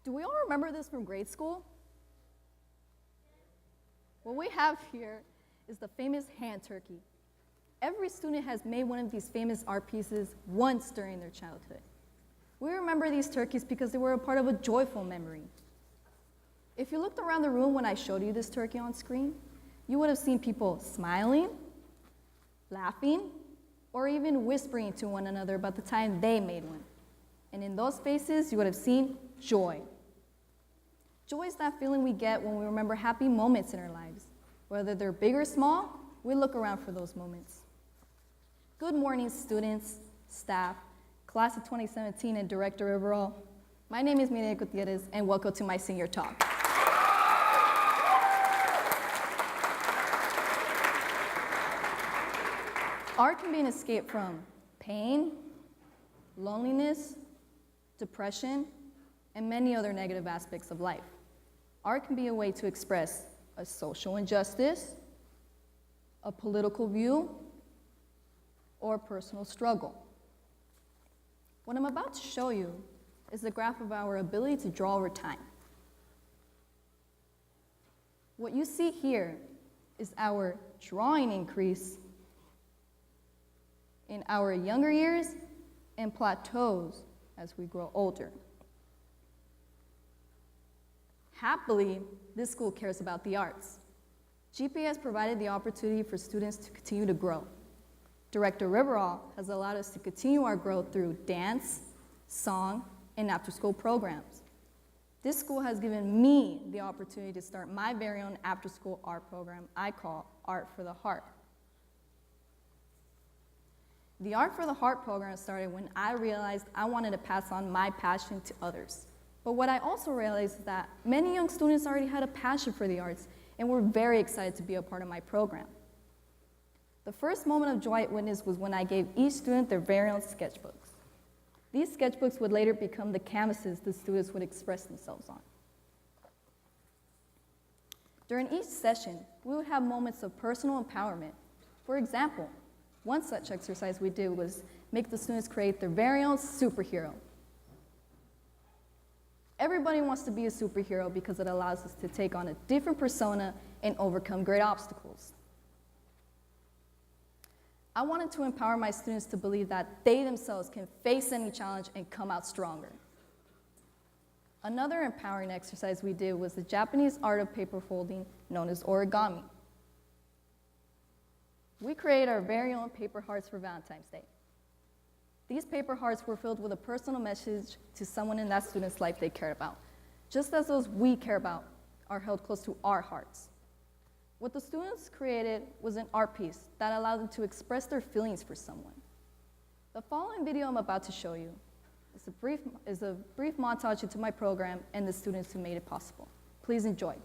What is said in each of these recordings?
Do we all remember this from grade school? What we have here is the famous hand turkey. Every student has made one of these famous art pieces once during their childhood. We remember these turkeys because they were a part of a joyful memory. If you looked around the room when I showed you this turkey on screen, you would have seen people smiling, laughing, or even whispering to one another about the time they made one. And in those faces, you would have seen joy. Joy is that feeling we get when we remember happy moments in our lives. Whether they're big or small, we look around for those moments. Good morning, students, staff, class of 2017, and director overall. My name is Mirella G, and welcome to my senior talk. Art can be an escape from pain, loneliness, depression, and many other negative aspects of life. Art can be a way to express a social injustice, a political view, or a personal struggle. What I'm about to show you is a graph of our ability to draw over time. What you see here is our drawing increase in our younger years and plateaus as we grow older. Happily, this school cares about the arts. GPA has provided the opportunity for students to continue to grow. Director Riverall has allowed us to continue our growth through dance, song, and after-school programs. This school has given me the opportunity to start my very own after-school art program I call Art for the Heart. The Art for the Heart program started when I realized I wanted to pass on my passion to others. But what I also realized is that many young students already had a passion for the arts and were very excited to be a part of my program. The first moment of joy I witnessed was when I gave each student their very own sketchbooks. These sketchbooks would later become the canvases the students would express themselves on. During each session, we would have moments of personal empowerment. For example, one such exercise we did was make the students create their very own superhero. Everybody wants to be a superhero because it allows us to take on a different persona and overcome great obstacles. I wanted to empower my students to believe that they themselves can face any challenge and come out stronger. Another empowering exercise we did was the Japanese art of paper folding known as origami. We created our very own paper hearts for Valentine's Day. These paper hearts were filled with a personal message to someone in that student's life they cared about, just as those we care about are held close to our hearts. What the students created was an art piece that allowed them to express their feelings for someone. The following video I'm about to show you is a brief montage into my program and the students who made it possible. Please enjoy.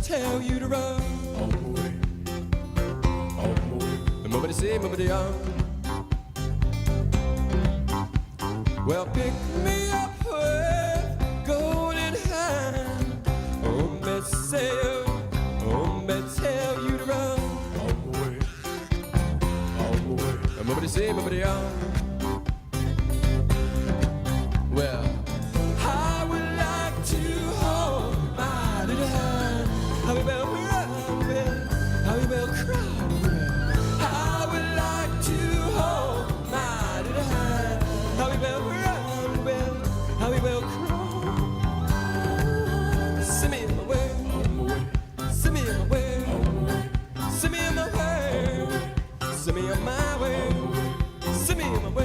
Tell you to run on the way, moving to see, moving to young. Well, pick me up with golden hand. Oh, me say, oh, me tell you to run on the way, moving to see, moving to young. Well, I would like to hold my little hand. How we will run with, how we will cry with. I would like to hold my little hand. How we will run with, how we will cry. Send me in my way, send me in my way, send me in my way, send me in my way, send me in my way.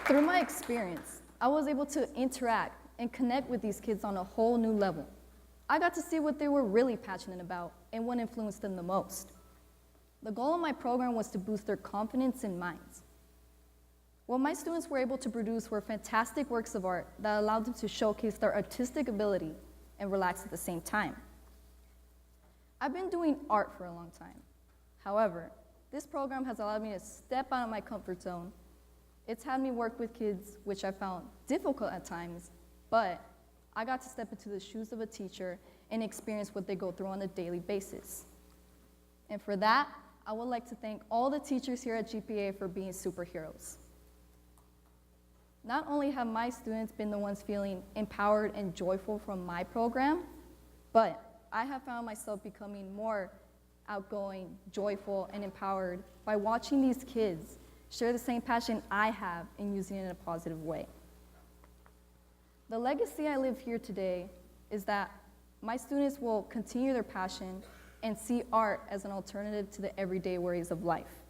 Through my experience, I was able to interact and connect with these kids on a whole new level. I got to see what they were really passionate about and what influenced them the most. The goal of my program was to boost their confidence and minds. What my students were able to produce were fantastic works of art that allowed them to showcase their artistic ability and relax at the same time. I've been doing art for a long time. However, this program has allowed me to step out of my comfort zone. It's had me work with kids, which I found difficult at times, but I got to step into the shoes of a teacher and experience what they go through on a daily basis. And for that, I would like to thank all the teachers here at GPA for being superheroes. Not only have my students been the ones feeling empowered and joyful from my program, but I have found myself becoming more outgoing, joyful, and empowered by watching these kids share the same passion I have in using it in a positive way. The legacy I live here today is that my students will continue their passion and see art as an alternative to the everyday worries of life.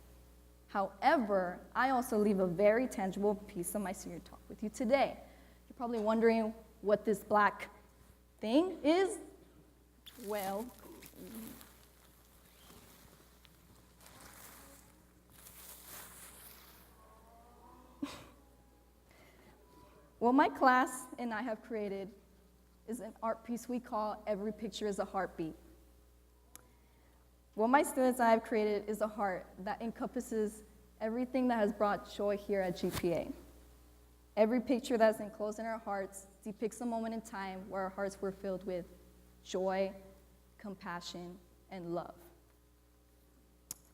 However, I also leave a very tangible piece of my senior talk with you today. You're probably wondering what this black thing is. Well, what my class and I have created is an art piece we call Every Picture is a Heartbeat. What my students and I have created is a heart that encompasses everything that has brought joy here at GPA. Every picture that's enclosed in our hearts depicts a moment in time where our hearts were filled with joy, compassion, and love.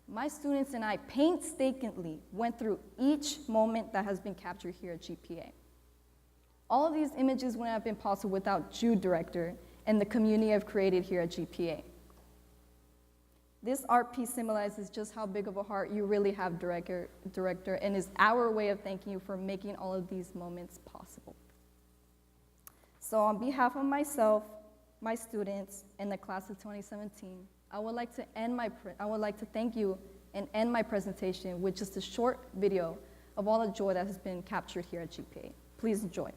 My students and I painstakingly went through each moment that has been captured here at GPA. All of these images wouldn't have been possible without Jude Director and the community I've created here at GPA. This art piece symbolizes just how big of a heart you really have, Director, and is our way of thanking you for making all of these moments possible. So on behalf of myself, my students, and the class of 2017, I would like to thank you and end my presentation with just a short video of all the joy that has been captured here at GPA. Please enjoy.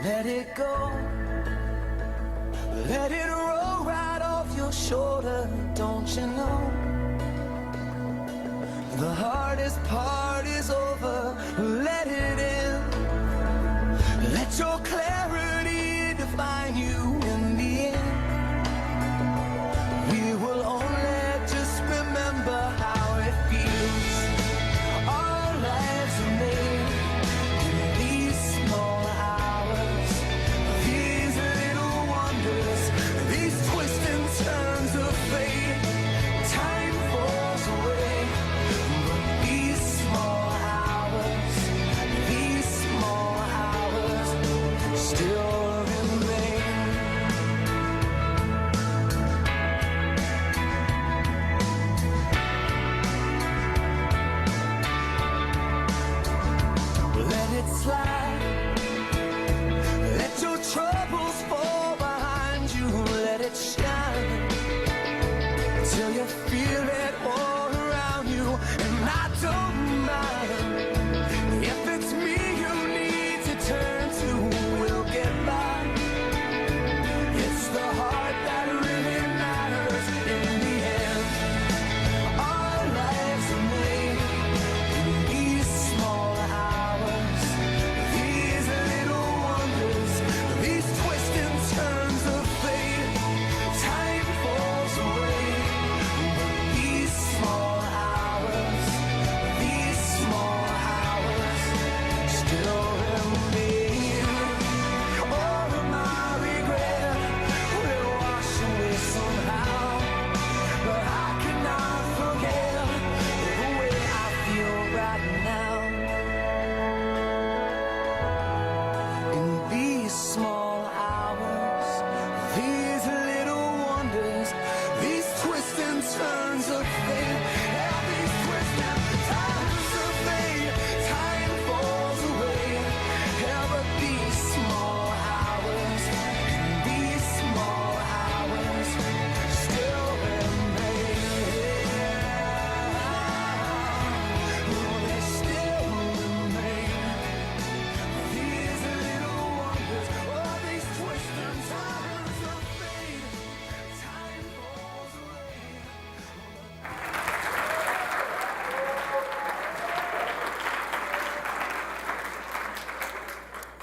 Let it go, let it roll right off your shoulder, don't you know? The hardest part is over, let it in. Let your clarity define you in the end. We will only just remember how it feels. Our lives are made in these small hours. These little wonders, these twists and turns of fate. Time falls away, but these small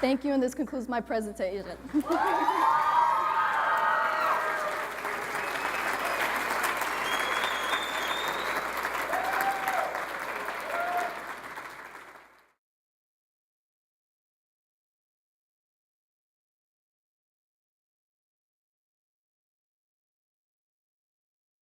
Thank you, and this concludes my presentation.